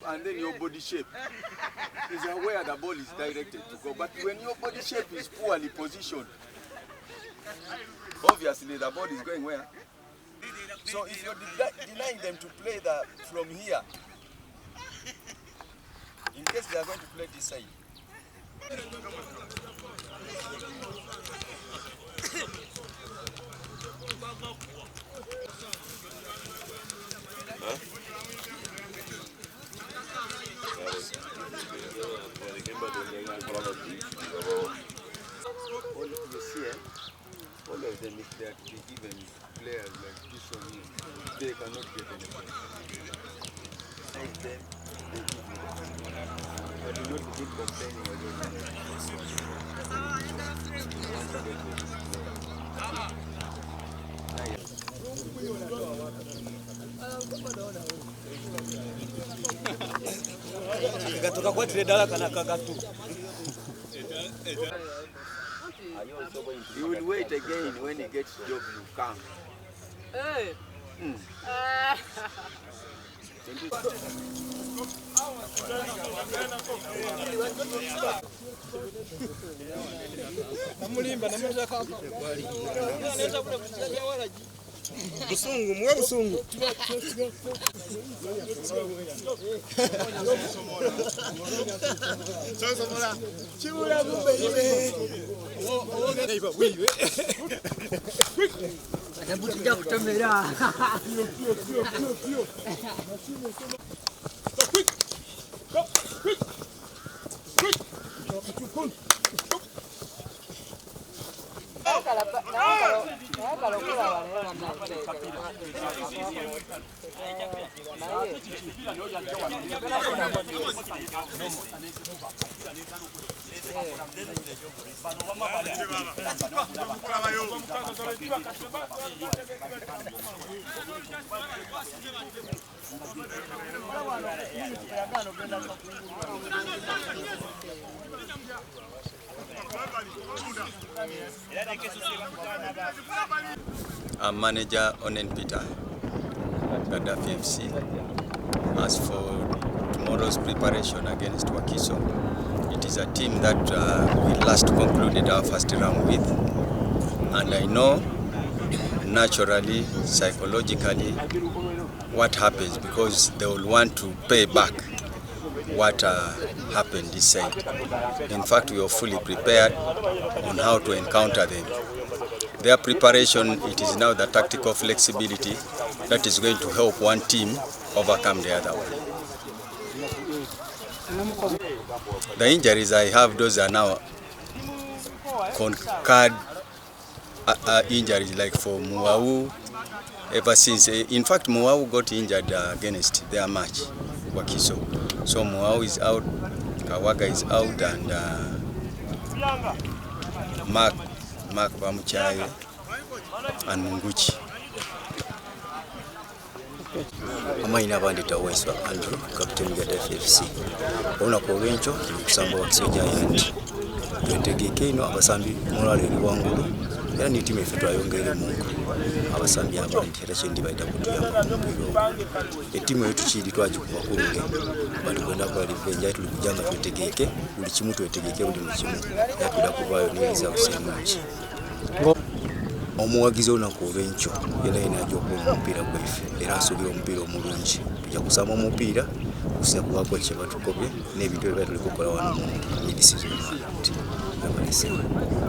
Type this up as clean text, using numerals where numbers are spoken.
and then your body shape is where the ball is directed to go. But when your body shape is poorly positioned, obviously the ball is going where? So if you're denying them to play from here, in case they are going to play this side. All of them, if they are to be given players like this one here, they cannot get anything. Like them, they give me. But do not keep complaining again. You will wait again when he gets job, you come. Hey. Busungu, mwe busungu. Chibura bumbe ibe. Neiba wiwe. Akabutija kutomera. I'm manager Onen Peter, Gaddafi Fc. As for tomorrow's preparation against Wakiso, it is a team that we last concluded our first round with, and I know naturally, psychologically, what happens, because they will want to pay back what happened this side. In fact, we are fully prepared on how to encounter them. Their preparation, it is now the tactical flexibility that is going to help one team overcome the other one. The injuries I have, those are now concurred injuries, like for Muau. Ever since, in fact, Muau got injured against their match, Wakiso. So Muau is out, Kawaga is out, and Mark Bamuchaye and Munguchi. Amaina bandita Wakiso Andrew, Captain Gaddafi FC. Ona ko wencho kusamba Wakiso Giants. Twetegeke ino abasambi morale liwangulu. Era ni timu ifitwa yongere Mungu. Abasambi abandi era kyendi baita kutuyamba. Etimu yetu kiri twaji kubakulunge. Bali kwenda kwa revenge tuli kujanga twetegeke, buli kimu twetegeke buli mukimu. Yapida kubayo niza kusemuki. Omuwagizi onako bencho era inajo ku mpira gwefe era asubira omupiira omulungi tujja kusama omupiira kusa kubako kye batukobye n'ebintu ebyo tuli kukola wano mu season.